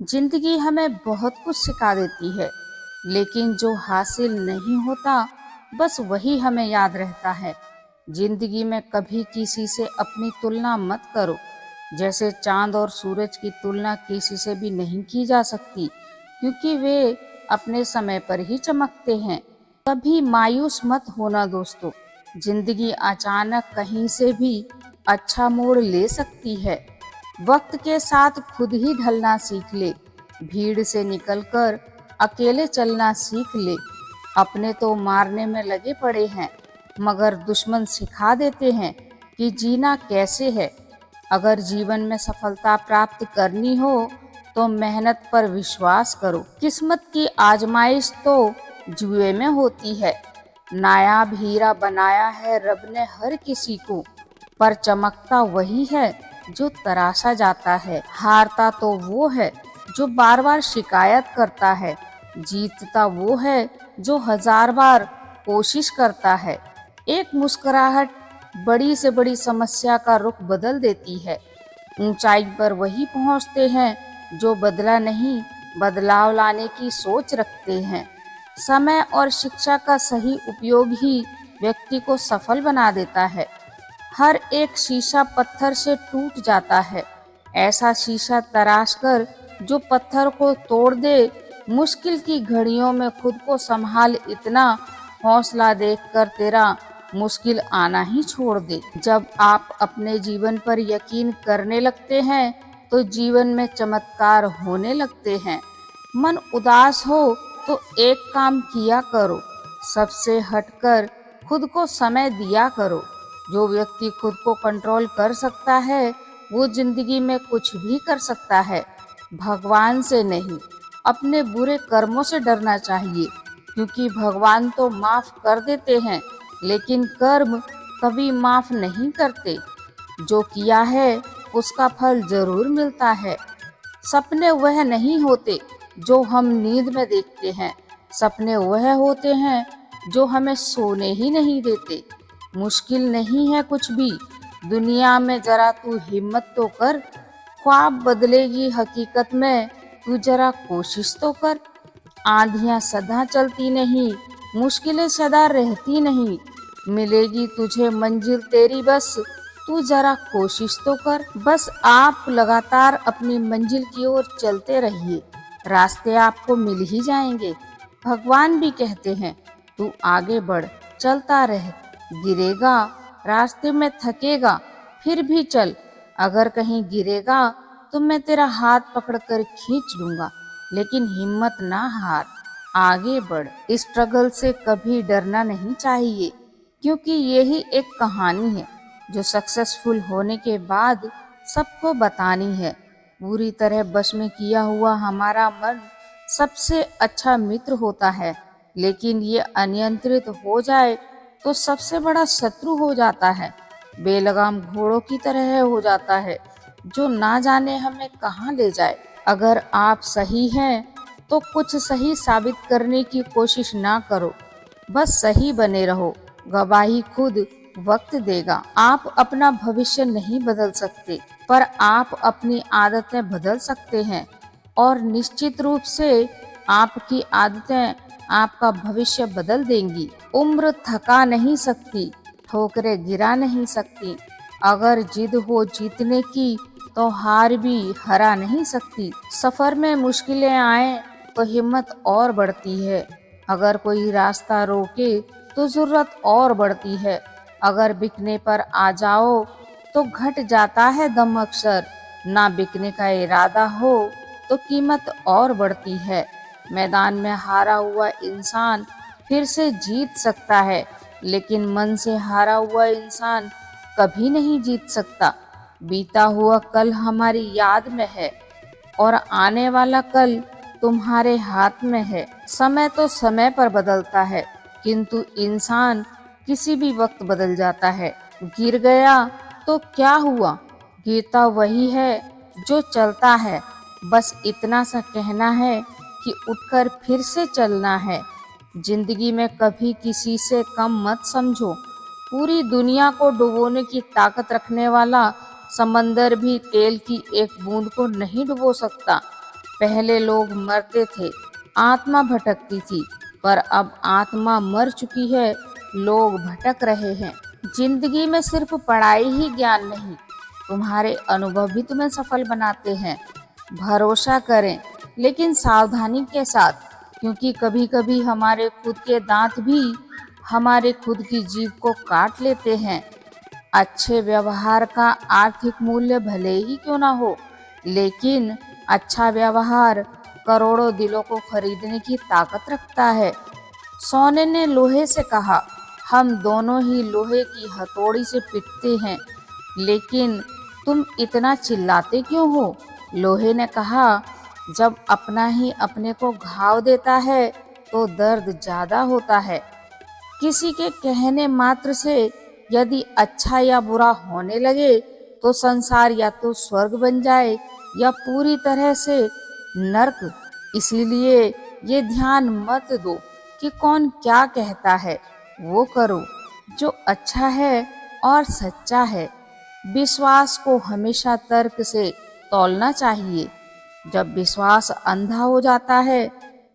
जिंदगी हमें बहुत कुछ सिखा देती है, लेकिन जो हासिल नहीं होता बस वही हमें याद रहता है। जिंदगी में कभी किसी से अपनी तुलना मत करो। जैसे चांद और सूरज की तुलना किसी से भी नहीं की जा सकती, क्योंकि वे अपने समय पर ही चमकते हैं। कभी मायूस मत होना दोस्तों। जिंदगी अचानक कहीं से भी अच्छा मोड़ ले सकती है। वक्त के साथ खुद ही ढलना सीख ले। भीड़ से निकलकर अकेले चलना सीख ले। अपने तो मारने में लगे पड़े हैं, मगर दुश्मन सिखा देते हैं कि जीना कैसे है। अगर जीवन में सफलता प्राप्त करनी हो तो मेहनत पर विश्वास करो। किस्मत की आजमाइश तो जुए में होती है। नायाब हीरा बनाया है रब ने हर किसी को, पर चमकता वही है जो तराशा जाता है। हारता तो वो है जो बार बार शिकायत करता है। जीतता वो है जो 1000 बार कोशिश करता है। एक मुस्कुराहट बड़ी से बड़ी समस्या का रुख बदल देती है। ऊंचाई पर वही पहुंचते हैं जो बदला नहीं, बदलाव लाने की सोच रखते हैं। समय और शिक्षा का सही उपयोग ही व्यक्ति को सफल बना देता है। हर एक शीशा पत्थर से टूट जाता है। ऐसा शीशा तराश कर जो पत्थर को तोड़ दे। मुश्किल की घड़ियों में खुद को संभाल, इतना हौसला देखकर तेरा मुश्किल आना ही छोड़ दे। जब आप अपने जीवन पर यकीन करने लगते हैं तो जीवन में चमत्कार होने लगते हैं। मन उदास हो तो एक काम किया करो, सबसे हटकर खुद को समय दिया करो। जो व्यक्ति खुद को कंट्रोल कर सकता है वो जिंदगी में कुछ भी कर सकता है। भगवान से नहीं, अपने बुरे कर्मों से डरना चाहिए, क्योंकि भगवान तो माफ कर देते हैं, लेकिन कर्म कभी माफ नहीं करते। जो किया है उसका फल जरूर मिलता है। सपने वह नहीं होते जो हम नींद में देखते हैं, सपने वह होते हैं जो हमें सोने ही नहीं देते। मुश्किल नहीं है कुछ भी दुनिया में, जरा तू हिम्मत तो कर। ख्वाब बदलेगी हकीकत में, तू जरा कोशिश तो कर। आंधियां सदा चलती नहीं, मुश्किलें सदा रहती नहीं। मिलेगी तुझे मंजिल तेरी, बस तू जरा कोशिश तो कर। बस आप लगातार अपनी मंजिल की ओर चलते रहिए, रास्ते आपको मिल ही जाएंगे। भगवान भी कहते हैं तू आगे बढ़, चलता रह। गिरेगा, रास्ते में थकेगा, फिर भी चल। अगर कहीं गिरेगा तो मैं तेरा हाथ पकड़कर खींच लूंगा, लेकिन हिम्मत ना हार, आगे बढ़। इस स्ट्रगल से कभी डरना नहीं चाहिए, क्योंकि यही एक कहानी है जो सक्सेसफुल होने के बाद सबको बतानी है। पूरी तरह बस में किया हुआ हमारा मन सबसे अच्छा मित्र होता है, लेकिन ये अनियंत्रित हो जाए तो सबसे बड़ा शत्रु हो जाता है। बेलगाम घोड़ों की तरह हो जाता है जो ना जाने हमें कहाँ ले जाए। अगर आप सही हैं तो कुछ सही साबित करने की कोशिश ना करो, बस सही बने रहो। गवाही खुद वक्त देगा। आप अपना भविष्य नहीं बदल सकते, पर आप अपनी आदतें बदल सकते हैं, और निश्चित रूप से आपकी आदतें आपका भविष्य बदल देंगी। उम्र थका नहीं सकती, ठोकरें गिरा नहीं सकती। अगर जिद हो जीतने की तो हार भी हरा नहीं सकती। सफर में मुश्किलें आए तो हिम्मत और बढ़ती है। अगर कोई रास्ता रोके तो जरूरत और बढ़ती है। अगर बिकने पर आ जाओ तो घट जाता है दम अक्सर। ना बिकने का इरादा हो तो कीमत और बढ़ती है। मैदान में हारा हुआ इंसान फिर से जीत सकता है, लेकिन मन से हारा हुआ इंसान कभी नहीं जीत सकता। बीता हुआ कल हमारी याद में है, और आने वाला कल तुम्हारे हाथ में है। समय तो समय पर बदलता है, किंतु इंसान किसी भी वक्त बदल जाता है। गिर गया तो क्या हुआ, गिरता वही है जो चलता है। बस इतना सा कहना है कि उठकर फिर से चलना है। जिंदगी में कभी किसी से कम मत समझो। पूरी दुनिया को डुबोने की ताकत रखने वाला समंदर भी तेल की एक बूंद को नहीं डुबो सकता। पहले लोग मरते थे, आत्मा भटकती थी, पर अब आत्मा मर चुकी है, लोग भटक रहे हैं। जिंदगी में सिर्फ पढ़ाई ही ज्ञान नहीं, तुम्हारे अनुभव भी तुम्हें सफल बनाते हैं। भरोसा करें, लेकिन सावधानी के साथ, क्योंकि कभी कभी हमारे खुद के दांत भी हमारे खुद की जीभ को काट लेते हैं। अच्छे व्यवहार का आर्थिक मूल्य भले ही क्यों ना हो, लेकिन अच्छा व्यवहार करोड़ों दिलों को खरीदने की ताकत रखता है। सोने ने लोहे से कहा, हम दोनों ही लोहे की हथौड़ी से पिटते हैं, लेकिन तुम इतना चिल्लाते क्यों हो? लोहे ने कहा, जब अपना ही अपने को घाव देता है तो दर्द ज्यादा होता है। किसी के कहने मात्र से यदि अच्छा या बुरा होने लगे तो संसार या तो स्वर्ग बन जाए या पूरी तरह से नर्क। इसीलिए ये ध्यान मत दो कि कौन क्या कहता है, वो करो जो अच्छा है और सच्चा है। विश्वास को हमेशा तर्क से तौलना चाहिए। जब विश्वास अंधा हो जाता है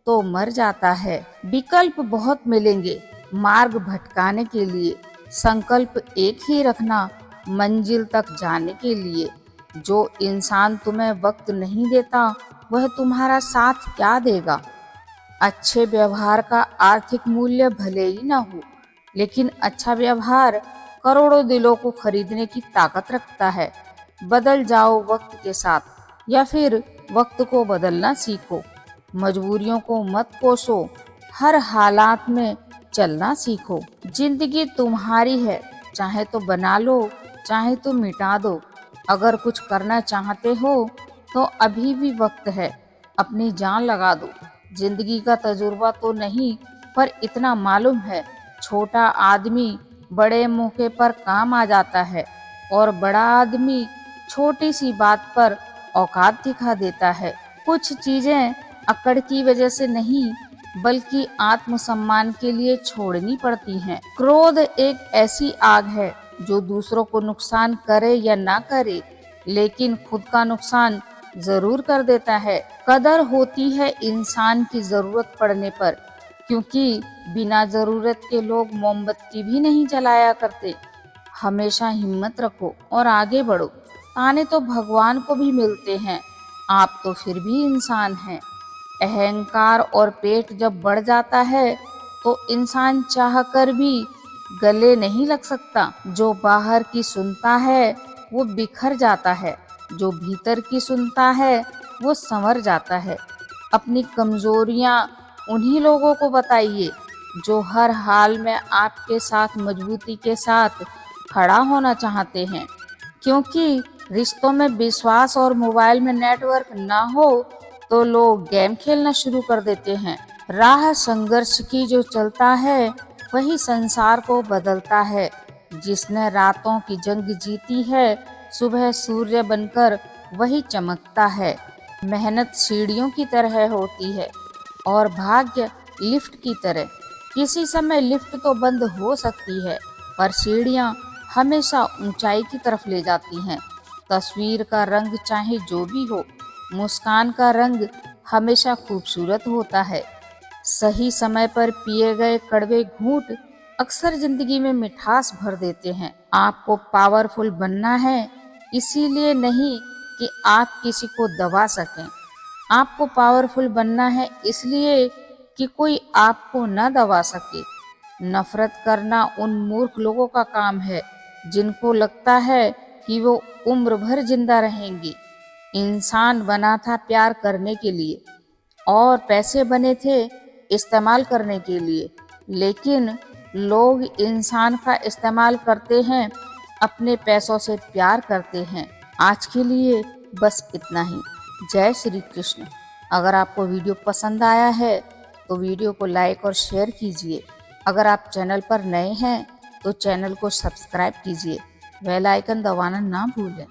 तो मर जाता है। विकल्प बहुत मिलेंगे मार्ग भटकाने के लिए, संकल्प एक ही रखना मंजिल तक जाने के लिए। जो इंसान तुम्हें वक्त नहीं देता वह तुम्हारा साथ क्या देगा? अच्छे व्यवहार का आर्थिक मूल्य भले ही ना हो, लेकिन अच्छा व्यवहार करोड़ों दिलों को खरीदने की ताकत रखता है। बदल जाओ वक्त के साथ, या फिर वक्त को बदलना सीखो। मजबूरियों को मत कोसो, हर हालात में चलना सीखो। जिंदगी तुम्हारी है, चाहे तो बना लो, चाहे तो मिटा दो। अगर कुछ करना चाहते हो तो अभी भी वक्त है, अपनी जान लगा दो। जिंदगी का तजुर्बा तो नहीं, पर इतना मालूम है, छोटा आदमी बड़े मौके पर काम आ जाता है और बड़ा आदमी छोटी सी बात पर औकात दिखा देता है। कुछ चीजें अकड़ की वजह से नहीं, बल्कि आत्मसम्मान के लिए छोड़नी पड़ती हैं। क्रोध एक ऐसी आग है जो दूसरों को नुकसान करे या ना करे, लेकिन खुद का नुकसान जरूर कर देता है। कदर होती है इंसान की जरूरत पड़ने पर, क्योंकि बिना जरूरत के लोग मोमबत्ती भी नहीं जलाया करते। हमेशा हिम्मत रखो और आगे बढ़ो। ताने तो भगवान को भी मिलते हैं, आप तो फिर भी इंसान हैं। अहंकार और पेट जब बढ़ जाता है तो इंसान चाह कर भी गले नहीं लग सकता। जो बाहर की सुनता है वो बिखर जाता है, जो भीतर की सुनता है वो संवर जाता है। अपनी कमजोरियां उन्हीं लोगों को बताइए जो हर हाल में आपके साथ मजबूती के साथ खड़ा होना चाहते हैं, क्योंकि रिश्तों में विश्वास और मोबाइल में नेटवर्क ना हो तो लोग गेम खेलना शुरू कर देते हैं। राह संघर्ष की जो चलता है वही संसार को बदलता है। जिसने रातों की जंग जीती है, सुबह सूर्य बनकर वही चमकता है। मेहनत सीढ़ियों की तरह होती है और भाग्य लिफ्ट की तरह। किसी समय लिफ्ट तो बंद हो सकती है, पर सीढ़ियां हमेशा ऊंचाई की तरफ ले जाती हैं। तस्वीर का रंग चाहे जो भी हो, मुस्कान का रंग हमेशा खूबसूरत होता है। सही समय पर पिए गए कड़वे घूंट अक्सर जिंदगी में मिठास भर देते हैं। आपको पावरफुल बनना है, इसीलिए नहीं कि आप किसी को दबा सकें। आपको पावरफुल बनना है इसलिए कि कोई आपको न दबा सके। नफरत करना उन मूर्ख लोगों का काम है जिनको लगता है कि वो उम्र भर जिंदा रहेंगी। इंसान बना था प्यार करने के लिए और पैसे बने थे इस्तेमाल करने के लिए, लेकिन लोग इंसान का इस्तेमाल करते हैं, अपने पैसों से प्यार करते हैं। आज के लिए बस इतना ही। जय श्री कृष्ण। अगर आपको वीडियो पसंद आया है तो वीडियो को लाइक और शेयर कीजिए। अगर आप चैनल पर नए हैं तो चैनल को सब्सक्राइब कीजिए। बेल आइकन दबाना ना भूलें।